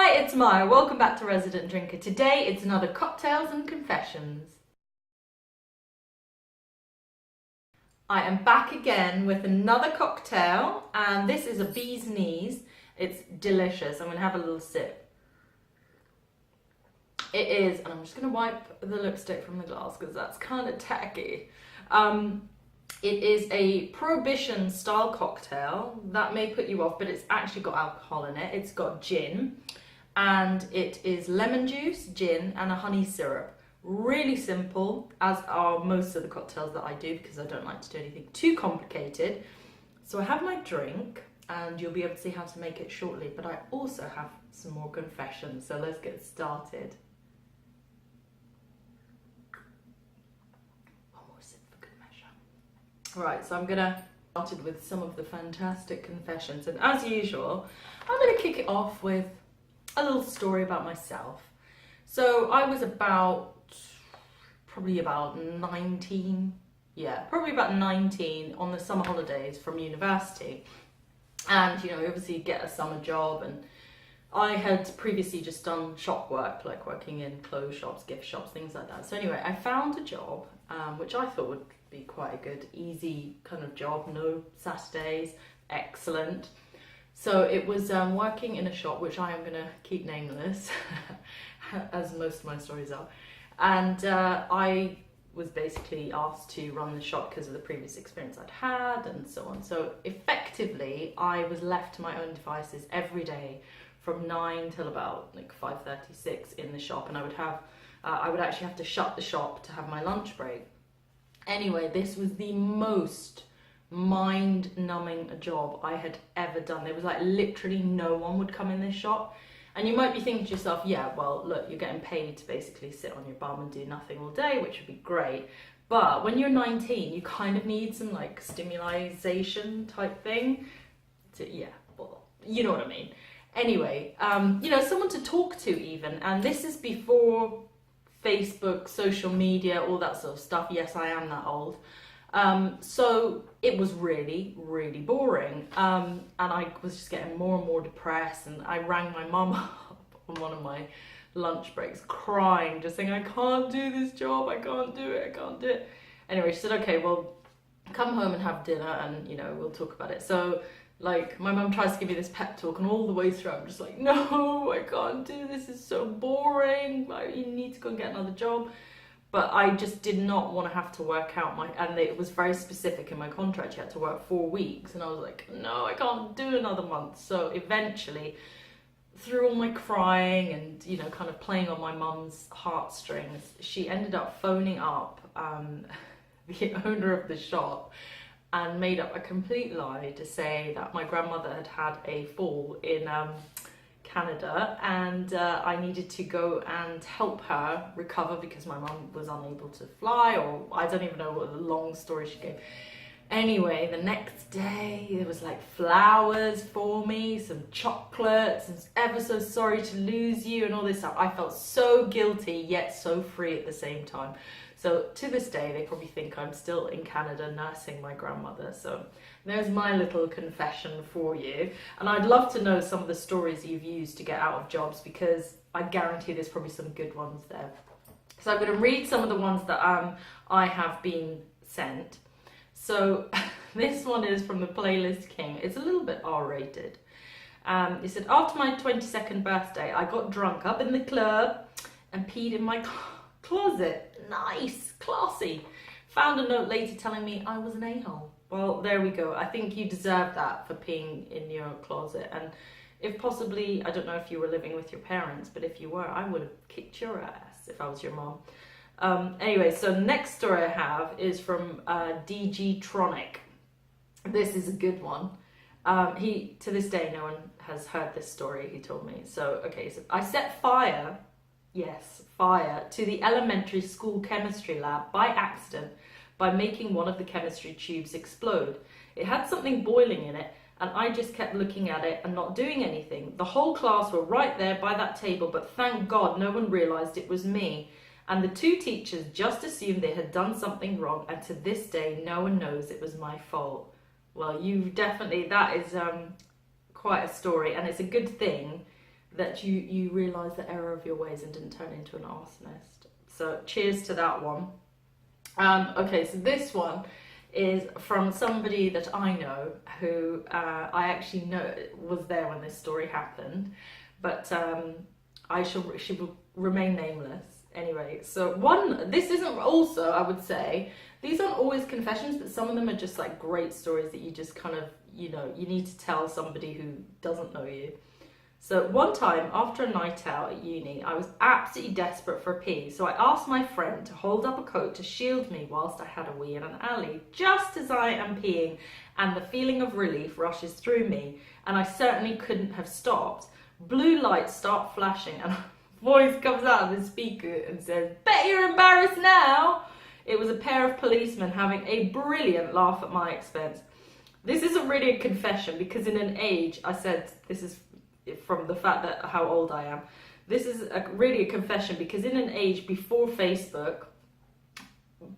Hi, it's Maya. Welcome back to Resident Drinker. Today it's another cocktails and confessions. I am back again with another cocktail, and this is a bee's knees. It's delicious. I'm going to have a little sip. It is, and I'm just going to wipe the lipstick from the glass because that's kind of tacky. It is a prohibition style cocktail. That may put you off, but it's actually got alcohol in it. It's got gin, and it is lemon juice, gin, and a honey syrup. Really simple, as are most of the cocktails that I do, because I don't like to do anything too complicated. So I have my drink, and you'll be able to see how to make it shortly, but I also have some more confessions, so let's get started. Right, so I'm gonna start with some of the fantastic confessions, and as usual, I'm gonna kick it off with a little story about myself. So I was probably about 19 on the summer holidays from university, and you know, obviously you get a summer job, and I had previously just done shop work, like working in clothes shops, gift shops, things like that. So anyway, I found a job which I thought would be quite a good, easy kind of job, no Saturdays, excellent. So it was working in a shop, which I am going to keep nameless, as most of my stories are. And I was basically asked to run the shop because of the previous experience I'd had and so on. So effectively, I was left to my own devices every day from 9 till about like 5:36 in the shop, and I would actually have to shut the shop to have my lunch break. Anyway, this was the most mind-numbing job I had ever done. There was like literally no one would come in this shop. And you might be thinking to yourself, yeah, well, look, you're getting paid to basically sit on your bum and do nothing all day, which would be great. But when you're 19, you kind of need some like stimulation type thing. Well, you know what I mean. Anyway, you know, someone to talk to even. And this is before Facebook, social media, all that sort of stuff. Yes, I am that old. So it was really, really boring. And I was just getting more and more depressed, and I rang my mum up on one of my lunch breaks crying, just saying, I can't do this job, I can't do it. Anyway, she said, okay, well, come home and have dinner and, you know, we'll talk about it. So like, my mum tries to give me this pep talk, and all the way through I'm just like, no, I can't do this, it's so boring, you need to go and get another job. But I just did not want to have to work out and it was very specific in my contract, you had to work 4 weeks, and I was like, no, I can't do another month. So eventually, through all my crying and, you know, kind of playing on my mum's heartstrings, she ended up phoning up the owner of the shop and made up a complete lie to say that my grandmother had had a fall in Canada, and I needed to go and help her recover because my mum was unable to fly, or I don't even know what the long story she gave. Anyway, the next day there was like flowers for me, some chocolates, and ever so sorry to lose you and all this stuff. I felt so guilty yet so free at the same time. So to this day, they probably think I'm still in Canada nursing my grandmother. So there's my little confession for you. And I'd love to know some of the stories you've used to get out of jobs, because I guarantee there's probably some good ones there. So I'm going to read some of the ones that I have been sent. So this one is from the Playlist King. It's a little bit R-rated. He said, after my 22nd birthday, I got drunk up in the club and peed in my closet. Nice, classy. Found a note later telling me I was an a-hole. Well, there we go. I think you deserve that for peeing in your closet. And if possibly, I don't know if you were living with your parents, but if you were, I would have kicked your ass if I was your mom. Anyway, so next story I have is from DG Tronic. This is a good one. To this day, no one has heard this story, he told me. So, okay, so I set fire to the elementary school chemistry lab by accident by making one of the chemistry tubes explode. It had something boiling in it, and I just kept looking at it and not doing anything. The whole class were right there by that table, but thank God no one realised it was me. And the 2 teachers just assumed they had done something wrong, and to this day no one knows it was my fault. Well, that is quite a story, and it's a good thing that you realised the error of your ways and didn't turn into an arsonist. So cheers to that one. Okay, so this one is from somebody that I know who I actually know was there when this story happened, but she will remain nameless. Anyway, so this isn't also, I would say, these aren't always confessions, but some of them are just like great stories that you just kind of, you need to tell somebody who doesn't know you. So one time after a night out at uni, I was absolutely desperate for a pee, so I asked my friend to hold up a coat to shield me whilst I had a wee in an alley. Just as I am peeing and the feeling of relief rushes through me, and I certainly couldn't have stopped, blue lights start flashing and a voice comes out of the speaker and says, "Bet you're embarrassed now." It was a pair of policemen having a brilliant laugh at my expense. This isn't really a confession because in an age, I said this is from the fact that how old I am. This is really a confession because in an age before Facebook,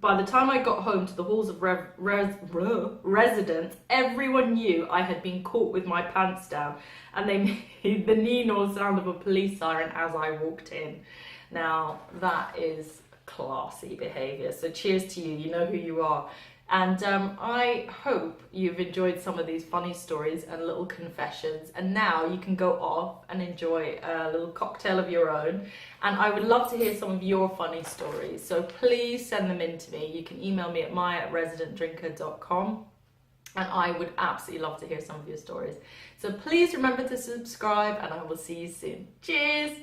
by the time I got home to the halls of residence, everyone knew I had been caught with my pants down, and they made the neenor sound of a police siren as I walked in. Now, that is classy behaviour, so cheers to you, you know who you are. And I hope you've enjoyed some of these funny stories and little confessions. And now you can go off and enjoy a little cocktail of your own. And I would love to hear some of your funny stories. So please send them in to me. You can email me at maya@residentdrinker.com. And I would absolutely love to hear some of your stories. So please remember to subscribe and I will see you soon. Cheers!